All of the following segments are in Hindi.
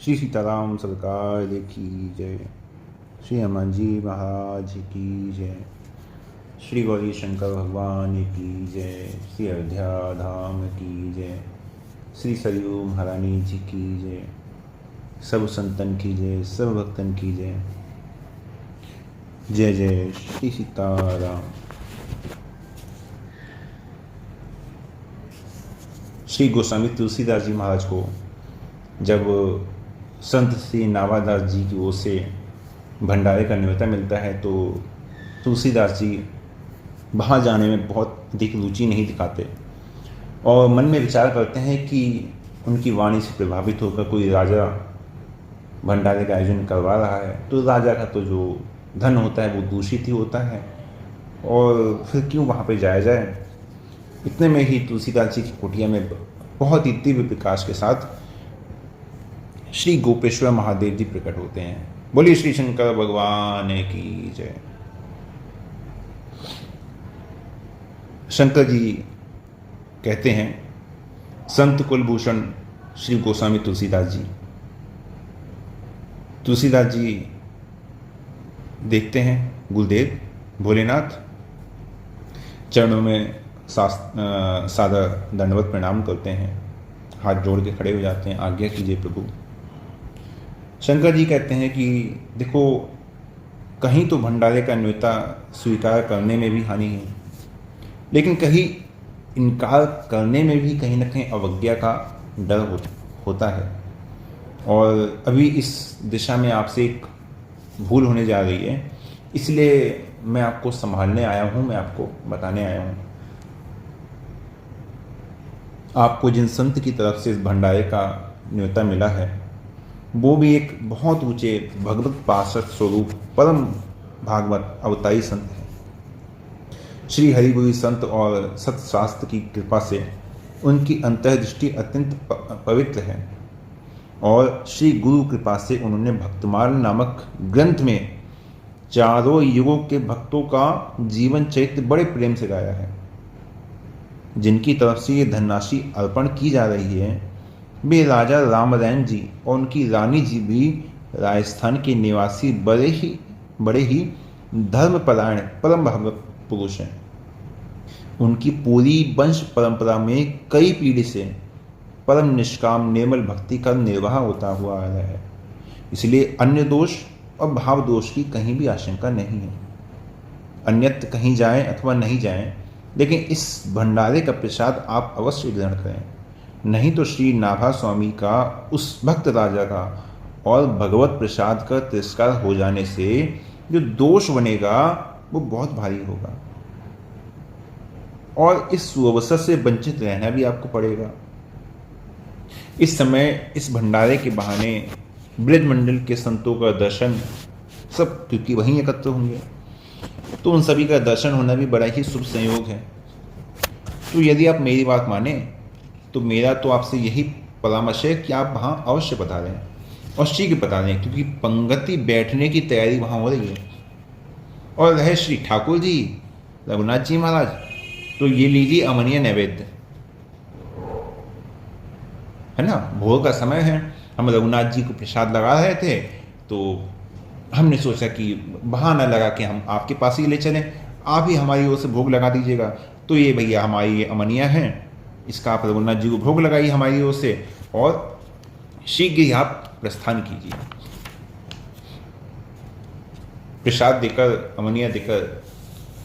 श्री सीताराम सरकार की जय। श्री हनुमान जी महाराज की जय। श्री गौरी शंकर भगवान की जय। श्री अयोध्या धाम की जय। श्री सरयू महारानी जी की जय। सब संतन की जय, सब भक्तन की जय। जय जय श्री सीताराम। श्री गोस्वामी तुलसीदास जी महाराज को जब संत श्री नावादास जी की ओर से भंडारे का न्योता मिलता है तो तुलसीदास जी वहाँ जाने में बहुत अधिक रुचि नहीं दिखाते और मन में विचार करते हैं कि उनकी वाणी से प्रभावित होकर कोई राजा भंडारे का आयोजन करवा रहा है तो राजा का तो जो धन होता है वो दूषित ही होता है और फिर क्यों वहाँ पे जाया जाए। इतने में ही तुलसीदास जी की कुटिया में बहुत ही दिव्य प्रकाश के साथ श्री गोपेश्वर महादेव जी प्रकट होते हैं। बोलिए श्री शंकर भगवान की जय। शंकर जी कहते हैं संत कुलभूषण श्री गोस्वामी तुलसीदास जी। तुलसीदास जी देखते हैं गुरुदेव भोलेनाथ चरणों में सादर दंडवत प्रणाम करते हैं, हाथ जोड़ के खड़े हो जाते हैं, आज्ञा कीजिए प्रभु। शंकर जी कहते हैं कि देखो कहीं तो भंडारे का न्योता स्वीकार करने में भी हानि है, लेकिन कहीं इनकार करने में भी कहीं ना कहीं अवज्ञा का डर होता है और अभी इस दिशा में आपसे एक भूल होने जा रही है, इसलिए मैं आपको संभालने आया हूँ, मैं आपको बताने आया हूँ। आपको जिन संत की तरफ से इस भंडारे का न्योता मिला है वो भी एक बहुत ऊंचे भगवत पार्षद स्वरूप परम भागवत अवतारी संत है। श्री हरिगुरु संत और सतशास्त्र की कृपा से उनकी अंतर्दृष्टि अत्यंत पवित्र है और श्री गुरु कृपा से उन्होंने भक्तमाल नामक ग्रंथ में चारों युगों के भक्तों का जीवन चरित्र बड़े प्रेम से गाया है। जिनकी तरफ से ये धनराशि अर्पण की जा रही है वे राजा रामरैन जी और उनकी रानी जी भी राजस्थान के निवासी बड़े ही धर्मपरायण परम भगवत पुरुष हैं। उनकी पूरी वंश परंपरा में कई पीढ़ी से परम निष्काम निर्मल भक्ति का निर्वाह होता हुआ आ रहा है, इसलिए अन्य दोष और भाव दोष की कहीं भी आशंका नहीं है। अन्यत्र कहीं जाएं अथवा नहीं जाएं, लेकिन इस भंडारे का प्रसाद आप अवश्य ग्रहण करें, नहीं तो श्री नाभा स्वामी का उस भक्त राजा का और भगवत प्रसाद का तिरस्कार हो जाने से जो दोष बनेगा वो बहुत भारी होगा और इस सुअवसर से वंचित रहना भी आपको पड़ेगा। इस समय इस भंडारे के बहाने ब्रजमंडल के संतों का दर्शन सब क्योंकि वहीं एकत्र होंगे तो उन सभी का दर्शन होना भी बड़ा ही शुभ संयोग है। तो यदि आप मेरी बात माने तो मेरा तो आपसे यही परामर्श है कि आप वहाँ अवश्य बता दें और शीघ्र बता दें, क्योंकि पंगति बैठने की तैयारी वहाँ हो रही है। और रहे श्री ठाकुर जी रघुनाथ जी महाराज, तो ये लीजिए अमनीय नैवेद्य है ना, भोर का समय है, हम रघुनाथ जी को प्रसाद लगा रहे थे तो हमने सोचा कि बहाना लगा कि हम आपके पास ही ले चलें, आप ही हमारी ओर से भोग लगा दीजिएगा। तो ये भैया हमारी अमनिया है, इसका आप रघुनाथ जी को भोग लगाइए हमारी ओर से और शीघ्र ही आप प्रस्थान कीजिए। प्रसाद देकर अमनिया देकर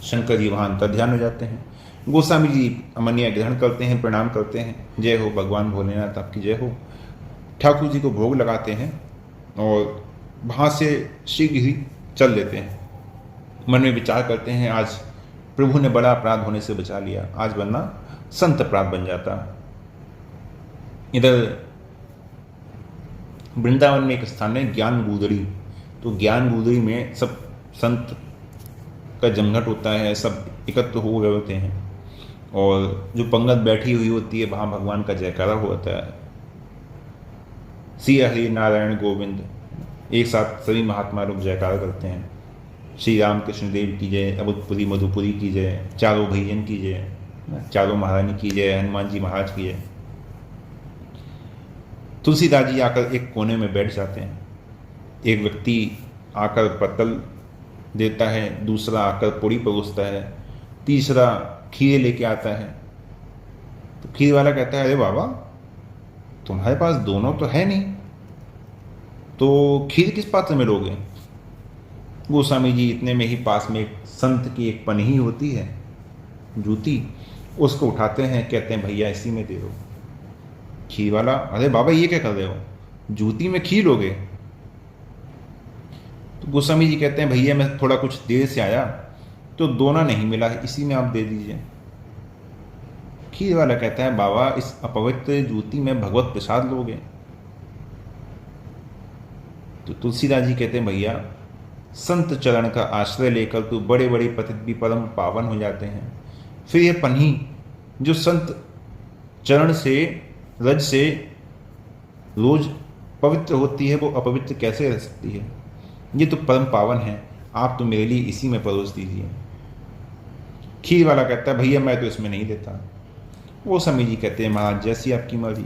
शंकर जी वहाँ अंतर्ध्यान हो जाते हैं। गोस्वामी जी अमनिया ग्रहण करते हैं, प्रणाम करते हैं, जय हो भगवान भोलेनाथ आपकी जय हो। ठाकुर जी को भोग लगाते हैं और वहाँ से शीघ्र ही चल देते हैं। मन में विचार करते हैं आज प्रभु ने बड़ा अपराध होने से बचा लिया, आज वरना संत अपराध बन जाता। इधर वृंदावन में एक स्थान है ज्ञान गुदड़ी, तो ज्ञान गुदड़ी में सब संत का जमघट होता है, सब एकत्र हो गए होते हैं और जो पंगत बैठी हुई होती है वहाँ भगवान का जयकारा होता है, श्री हरि नारायण गोविंद, एक साथ सभी महात्मा लोग जयकारा करते हैं। श्री राम कृष्ण देव की जय, अवधपुरी मधुपुरी की जय, चारों भैयन की जय, चारों महारानी की जय, हनुमान जी महाराज की जय। तुलसीदास जी आकर एक कोने में बैठ जाते हैं। एक व्यक्ति आकर पत्तल देता है, दूसरा आकर पूड़ी परोसता है, तीसरा खीर लेके आता है। तो खीर वाला कहता है, अरे बाबा, तुम्हारे पास दोनों तो है नहीं, तो खीर किस पात्र में लोगे? गोस्वामी जी इतने में ही पास में एक संत की एक पनही होती है, जूती, उसको उठाते हैं, कहते हैं भैया इसी में दे दो। खीर वाला, अरे बाबा ये क्या कर रहे हो, जूती में खीर लोगे? तो गोस्वामी जी कहते हैं भैया मैं थोड़ा कुछ देर से आया तो दोना नहीं मिला है, इसी में आप दे दीजिए। खीर वाला कहता है बाबा इस अपवित्र जूती में भगवत प्रसाद लोगे? तो तुलसीदास जी कहते हैं भैया संत चरण का आश्रय लेकर तो बड़े बड़े पतित भी परम पावन हो जाते हैं, फिर ये पन्ही जो संत चरण से रज से रोज पवित्र होती है वो अपवित्र कैसे रह सकती है? ये तो परम पावन है, आप तो मेरे लिए इसी में परोस दीजिए। खीर वाला कहता है भैया मैं तो इसमें नहीं देता। वो स्वामी जी कहते हैं महाराज जैसी आपकी मर्जी।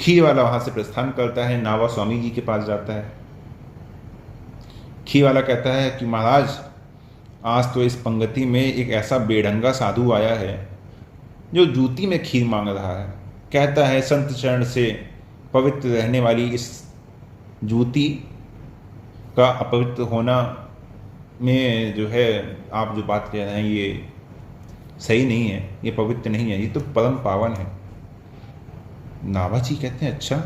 खीर वाला वहां से प्रस्थान करता है, नावा स्वामी जी के पास जाता है। खीर वाला कहता है कि महाराज आज तो इस पंगति में एक ऐसा बेढंगा साधु आया है जो जूती में खीर मांग रहा है। कहता है संत चरण से पवित्र रहने वाली इस जूती का अपवित्र होना में जो है आप जो बात कह रहे हैं ये सही नहीं है, ये पवित्र नहीं है, ये तो परम पावन है। नाभा जी कहते हैं अच्छा,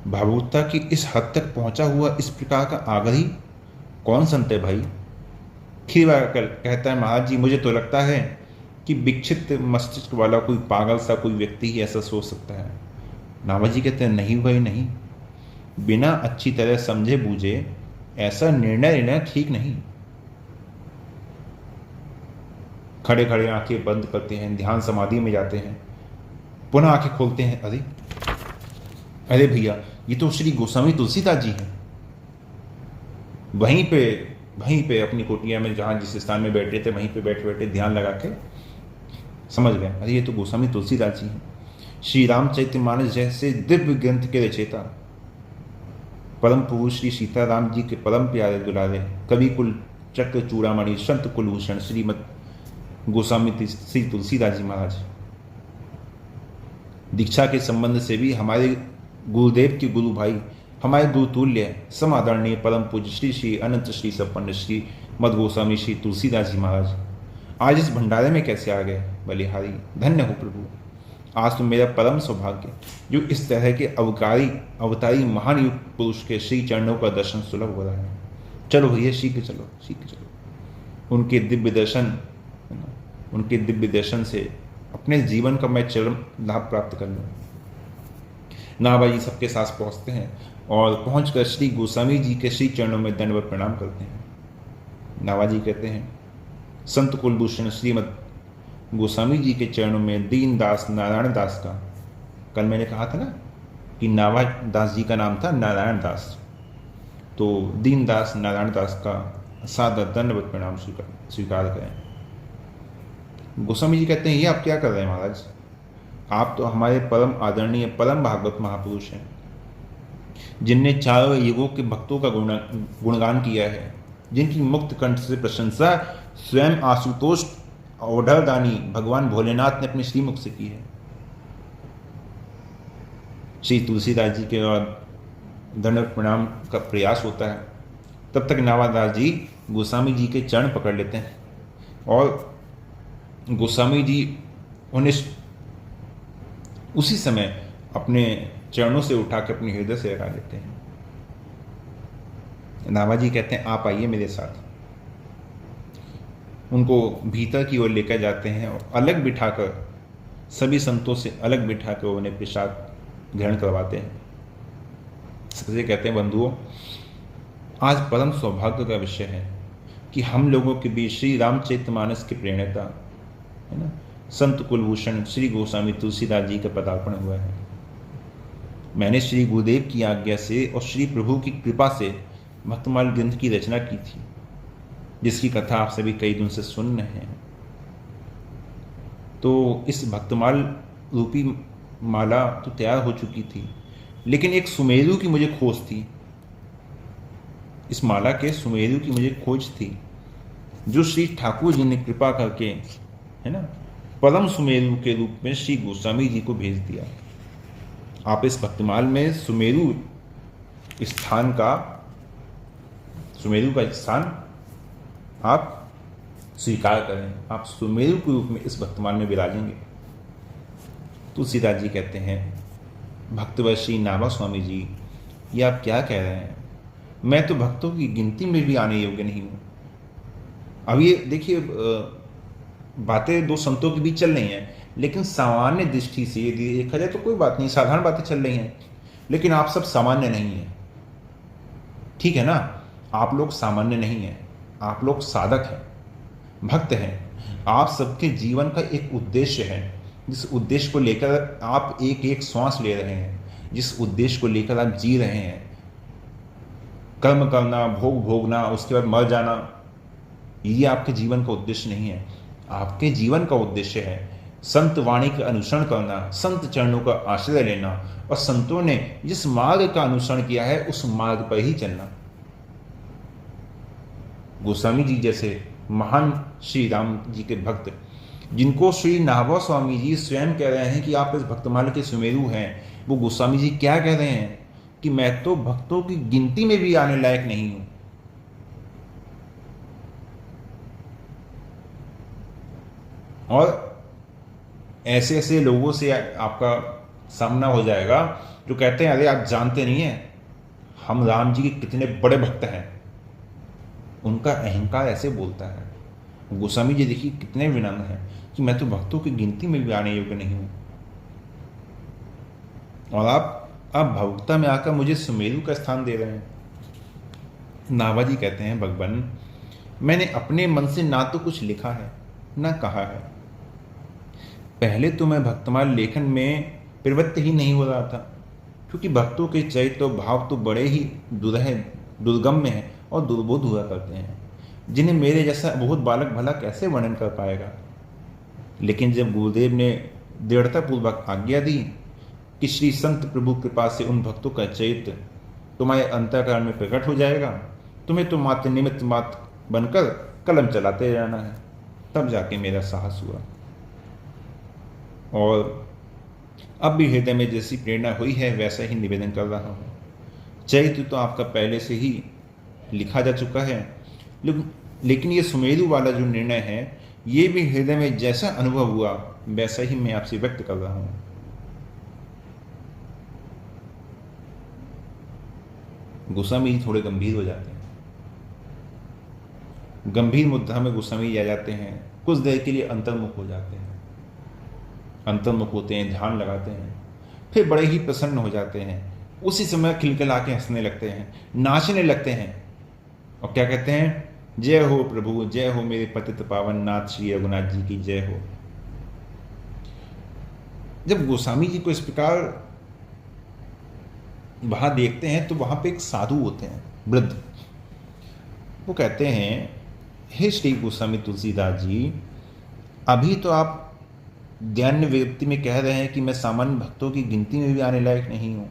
भावुकता की इस हद तक पहुंचा हुआ इस प्रकार का आग्रही कौन संत है भाई? खीर कहता है महाराज जी मुझे तो लगता है कि विक्षिप्त मस्तिष्क वाला कोई पागल सा कोई व्यक्ति ही ऐसा सोच सकता है। नाभा जी कहते हैं नहीं भाई नहीं, बिना अच्छी तरह समझे बूझे ऐसा निर्णय लेना ठीक नहीं। खड़े खड़े आंखें बंद करते हैं, ध्यान समाधि में जाते हैं, पुनः आंखें खोलते हैं, अरे अरे भैया ये तो श्री गोस्वामी तुलसीदास जी हैं। वहीं पे अपनी कुटिया में जहां जिस स्थान में बैठे थे वहीं पे बैठे बैठे ध्यान लगा के समझ गए अरे ये तो गोस्वामी तुलसीदास जी हैं। श्री रामचरितमानस जैसे दिव्य ग्रंथ के रचयिता, परम पुरुष श्री सीताराम जी के परम प्यारे दुलारे, कवि कुल चक्र चूड़ामणि संत कुलभूषण श्रीमद गोस्वामी श्री तुलसीदास जी महाराज। दीक्षा के संबंध से भी हमारे गुरुदेव के गुरु भाई, हमारे गुरुतुल्य समादरणीय परम पूज्य श्री श्री अनंत श्री संपन्न श्री मद गोस्वामी श्री तुलसीदास जी महाराज आज इस भंडारे में कैसे आ गए? बलिहारी धन्य हो प्रभु, आज तो मेरा परम सौभाग्य जो इस तरह के अवतारी महान युग पुरुष के श्री चरणों का दर्शन सुलभ हो रहा है। चलो भैया शीघ्र चलो, शीघ्र चलो। उनके दिव्य दर्शन से अपने जीवन का मैं चरम लाभ प्राप्त कर लूँ। नाभा जी सबके साथ पहुँचते हैं और पहुंचकर श्री गोस्वामी जी के श्री चरणों में दंडवत प्रणाम करते हैं। नाभा जी कहते हैं संत कुलभूषण श्रीमद गोस्वामी जी के चरणों में दीन दास नारायण दास का, कल मैंने कहा था ना कि नाभा दास जी का नाम था नारायण दास, तो दीन दास नारायण दास का सादर दंडवत प्रणाम स्वीकार करें। गोस्वामी जी कहते हैं ये आप क्या कर रहे हैं महाराज? आप तो हमारे परम आदरणीय परम भागवत महापुरुष हैं जिनने चारों युगों के भक्तों का गुणगान किया है, जिनकी मुक्त कंठ से प्रशंसा स्वयं आशुतोष औढ़दानी भगवान भोलेनाथ ने अपने श्रीमुख से की है। श्री तुलसीदास जी के बाद दंडवत प्रणाम का प्रयास होता है, तब तक नावादास जी गोस्वामी जी के चरण पकड़ लेते हैं और गोस्वामी जी उन्हें उसी समय अपने चरणों से उठा के अपने हृदय से लगा देते हैं। नाभा जी कहते हैं आप आइए मेरे साथ। उनको भीतर की ओर लेकर जाते हैं और अलग बिठाकर, सभी संतों से अलग बिठाकर उन्हें प्रसाद ग्रहण करवाते हैं। सबसे कहते हैं बंधुओं आज परम सौभाग्य का विषय है कि हम लोगों के बीच श्री रामचरितमानस के प्रणेता है ना संत कुलभूषण श्री गोस्वामी तुलसीदास जी का पदार्पण हुआ है। मैंने श्री गुरुदेव की आज्ञा से और श्री प्रभु की कृपा से भक्तमाल ग्रंथ की रचना की थी, जिसकी कथा आप सभी कई दिन से सुन रहे हैं। तो इस भक्तमाल रूपी माला तो तैयार हो चुकी थी, लेकिन एक सुमेरु की मुझे खोज थी। इस माला के सुमेरु की मुझे खोज थी, जो श्री ठाकुर जी ने कृपा करके, है ना, परम सुमेरु के रूप में श्री गोस्वामी जी को भेज दिया। आप इस भक्तिमाल में सुमेरु स्थान का, सुमेरु का स्थान आप स्वीकार करें, आप सुमेरु के रूप में इस भक्तिमाल में विराजेंगे। तुलसीदास जी कहते हैं, भक्तवशी नाभा स्वामी जी, ये आप क्या कह रहे हैं? मैं तो भक्तों की गिनती में भी आने योग्य नहीं हूं। अब ये देखिए, बातें दो संतों के बीच चल रही हैं, लेकिन सामान्य दृष्टि से यदि देखा जाए तो कोई बात नहीं, साधारण बातें चल रही हैं। लेकिन आप सब सामान्य नहीं हैं, ठीक है ना? आप लोग सामान्य नहीं हैं, आप लोग साधक हैं, भक्त हैं। आप सबके जीवन का एक उद्देश्य है, जिस उद्देश्य को लेकर आप एक एक श्वास ले रहे हैं, जिस उद्देश्य को लेकर आप जी रहे हैं, कर्म करना, भोग भोगना, उसके बाद मर जाना, ये आपके जीवन का उद्देश्य नहीं है। आपके जीवन का उद्देश्य है संत वाणी का अनुसरण करना, संत चरणों का आश्रय लेना, और संतों ने जिस मार्ग का अनुसरण किया है उस मार्ग पर ही चलना। गोस्वामी जी जैसे महान श्री राम जी के भक्त, जिनको श्री नाभा स्वामी जी स्वयं कह रहे हैं कि आप इस भक्तमाल के सुमेरु हैं, वो गोस्वामी जी क्या कह रहे हैं कि मैं तो भक्तों की गिनती में भी आने लायक नहीं हूं। और ऐसे ऐसे लोगों से आपका सामना हो जाएगा जो कहते हैं, अरे आप जानते नहीं हैं हम राम जी के कितने बड़े भक्त हैं। उनका अहंकार ऐसे बोलता है। गोस्वामी जी देखिए कितने विनम्र हैं कि मैं तो भक्तों की गिनती में भी आने योग्य नहीं हूं, और आप भावुकता में आकर मुझे सुमेरु का स्थान दे रहे हैं। नाभा जी कहते हैं, भगवान मैंने अपने मन से ना तो कुछ लिखा है ना कहा है। पहले तो मैं भक्तमाल लेखन में प्रवृत्त ही नहीं हो रहा था, क्योंकि भक्तों के चरित्र भाव तो बड़े ही दुर्गम्य हैं और दुर्बोध हुआ करते हैं, जिन्हें मेरे जैसा बहुत बालक भला कैसे वर्णन कर पाएगा। लेकिन जब गुरुदेव ने दृढ़तापूर्वक आज्ञा दी कि श्री संत प्रभु कृपा से उन भक्तों का चरित्र तुम्हारे अंतःकरण में प्रकट हो जाएगा, तुम्हें तो मात्र निमित्त मात्र बनकर कलम चलाते रहना है, तब जाके मेरा साहस हुआ। और अब भी हृदय में जैसी प्रेरणा हुई है वैसा ही निवेदन कर रहा हूँ। चरित्र तो आपका पहले से ही लिखा जा चुका है, लेकिन ये सुमेरु वाला जो निर्णय है, ये भी हृदय में जैसा अनुभव हुआ वैसा ही मैं आपसे व्यक्त कर रहा हूँ। गोस्वामी जी थोड़े गंभीर हो जाते हैं, गंभीर मुद्दा में गोस्वामी जी आ जाते हैं, कुछ देर के लिए अंतर्मुख हो जाते हैं, अंतर्मुख होते हैं, ध्यान लगाते हैं, फिर बड़े ही प्रसन्न हो जाते हैं। उसी समय खिलखिला के हंसने लगते हैं, नाचने लगते हैं, और क्या कहते हैं, जय हो प्रभु, जय हो मेरे पतित पावन नाथ श्री रघुनाथ जी की जय हो। जब गोस्वामी जी को इस प्रकार वहां देखते हैं तो वहां पे एक साधु होते हैं, वृद्ध। वो कहते हैं, हे श्री गोस्वामी तुलसीदास जी, अभी तो आप ध्यान व्यक्ति में कह रहे हैं कि मैं सामान्य भक्तों की गिनती में भी आने लायक नहीं हूं,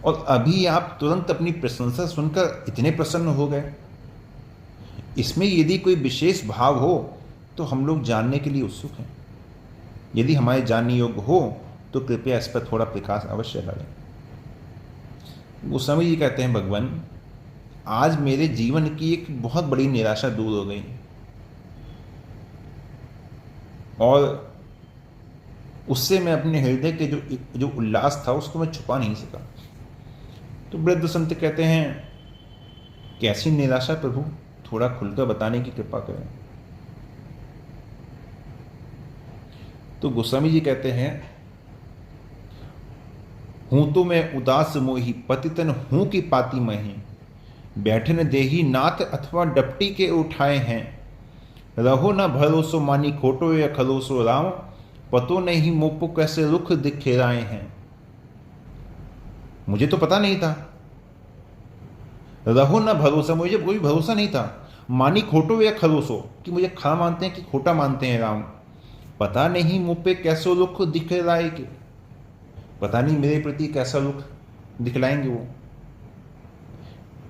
और अभी आप तुरंत अपनी प्रशंसा सुनकर इतने प्रसन्न हो गए। इसमें यदि कोई विशेष भाव हो तो हम लोग जानने के लिए उत्सुक हैं। यदि हमारे जानने योग्य हो तो कृपया इस पर थोड़ा प्रकाश अवश्य डालें। गोस्वामी जी कहते हैं, भगवान आज मेरे जीवन की एक बहुत बड़ी निराशा दूर हो गई, और उससे मैं अपने हृदय के जो उल्लास था उसको मैं छुपा नहीं सका। तो वृद्ध संत कहते हैं, कैसी निराशा प्रभु, थोड़ा खुलकर बताने की कृपा करें। तो गोस्वामी जी कहते हैं, हूं तो मैं उदास मोही, पतितन हूं की पाती मही, बैठन देही नाथ अथवा डपटी के उठाए हैं, रहो न भरोसो मानी खोटो या खलोसो राम, पतो नहीं मोपो कैसे रुख दिखेराए हैं। मुझे तो पता नहीं था, रहो न भरोसा, मुझे कोई भरोसा नहीं था, मानी खोटो या खलोसो, कि मुझे खा मानते हैं कि खोटा मानते हैं राम, पता नहीं मुँह पे कैसो रुख दिखलाएंगे, पता नहीं मेरे प्रति कैसा रुख दिखलाएंगे वो।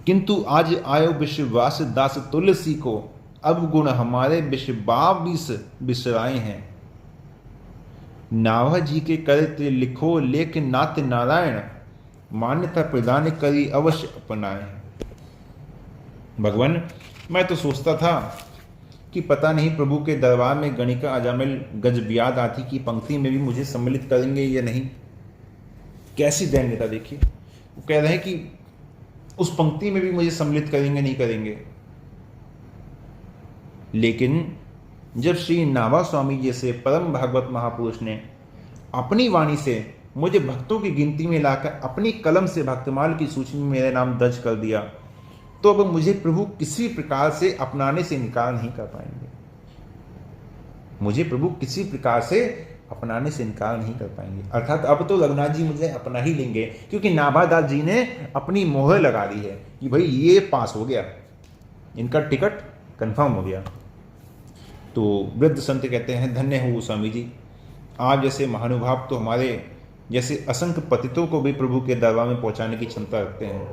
किंतु आज आयो विश्वास दास तुलसी को, अब गुण हमारे विश्वास बिसराए हैं। नाभा जी के करते लिखो लेख नाथ नारायण, मान्यता प्रदान करी अवश्य अपनाए। भगवान, मैं तो सोचता था कि पता नहीं प्रभु के दरबार में गणिका अजामिल गजबियाद आदि की पंक्ति में भी मुझे सम्मिलित करेंगे या नहीं। कैसी दैन्यता देखिए, वो कह रहे हैं कि उस पंक्ति में भी मुझे सम्मिलित करेंगे नहीं करेंगे। लेकिन जब श्री नाभा स्वामी जैसे परम भागवत महापुरुष ने अपनी वाणी से मुझे भक्तों की गिनती में लाकर अपनी कलम से भक्तमाल की सूची में मेरा नाम दर्ज कर दिया, तो अब मुझे प्रभु किसी प्रकार से अपनाने से इनकार नहीं कर पाएंगे। मुझे प्रभु किसी प्रकार से अपनाने से इनकार नहीं कर पाएंगे। अर्थात अब तो रघुनाथ जी मुझे अपना ही लेंगे, क्योंकि नाभादास जी ने अपनी मोहर लगा दी है कि भाई ये पास हो गया, इनका टिकट कंफर्म हो गया। तो वृद्ध संत कहते हैं, धन्य हो स्वामी जी, आप जैसे महानुभाव तो हमारे जैसे असंख्य पतितों को भी प्रभु के दरबार में पहुंचाने की क्षमता रखते हैं,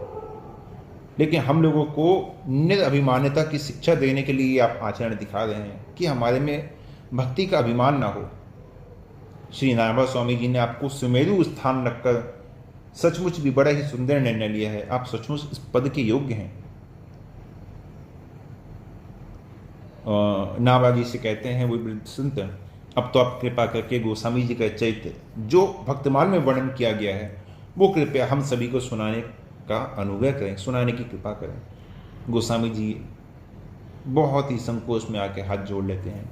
लेकिन हम लोगों को निरअभिमान्यता की शिक्षा देने के लिए आप आचरण दिखा रहे हैं कि हमारे में भक्ति का अभिमान ना हो। श्री नाभा स्वामी जी ने आपको सुमेरु स्थान रखकर सचमुच भी बड़ा ही सुंदर निर्णय लिया है। आप सचमुच इस पद के योग्य हैं। नाभा जी से कहते हैं वो वृद्ध संत, अब तो आप कृपा करके गोस्वामी जी का चरित्र जो भक्तमाल में वर्णन किया गया है वो कृपया हम सभी को सुनाने का अनुग्रह करें, सुनाने की कृपा करें। गोस्वामी जी बहुत ही संकोच में आके हाथ जोड़ लेते हैं।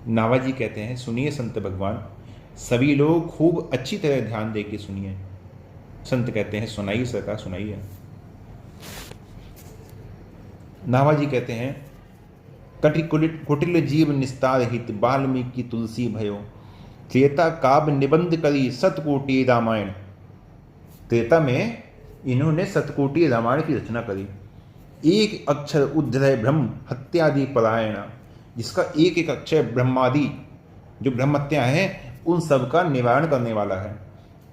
नाभा जी कहते हैं, सुनिए संत भगवान, सभी लोग खूब अच्छी तरह ध्यान दे के सुनिए। संत कहते हैं, सुनाइए सरकार सुनाइए। नाभा जी कहते हैं, कटि कुटिल जीव निस्तार हित वाल्मीकि तुलसी भयो, त्रेता काव्य निबंध करी सतकोटि रामायण। त्रेता में इन्होंने सतकोटि रामायण की रचना करी। एक अक्षर उद्धरय ब्रह्म हत्यादि परायण, जिसका एक एक अक्षर ब्रह्मादि जो ब्रह्म हत्या है उन सब का निवारण करने वाला है।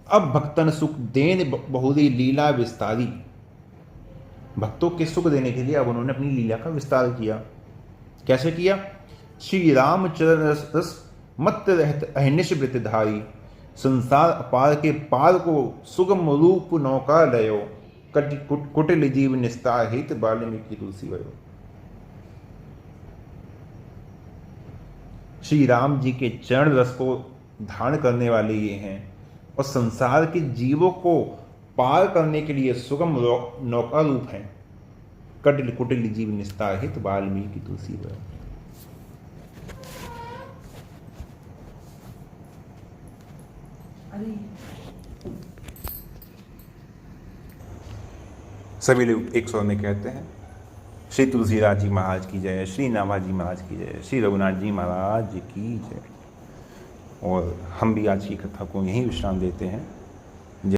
अब भक्तन सुख देन बहुरी लीला विस्तारी, भक्तों के सुख देने के लिए अब उन्होंने अपनी लीला का विस्तार किया। कैसे किया? श्री राम चरण रस मत रहत अहिनिश वृतधारी, संसार अपार के पार को सुगम रूप नौका लयो, कुटिल जीव निस्तार हित वाल्मीकि तुलसी भयो। श्री राम जी के चरण रस को धारण करने वाले ये हैं और संसार के जीवों को पार करने के लिए सुगम नौका रूप हैं। कटिल कुटिल जीव निस्तार हित वाल्मीकि तुलसी भयो। सभी लोग एक स्वर में कहते हैं, श्री तुलसीदास जी महाराज की जय, श्री नाभा जी महाराज की जय, श्री रघुनाथ जी महाराज की जय। और हम भी आज की कथा को यहीं विश्राम देते हैं।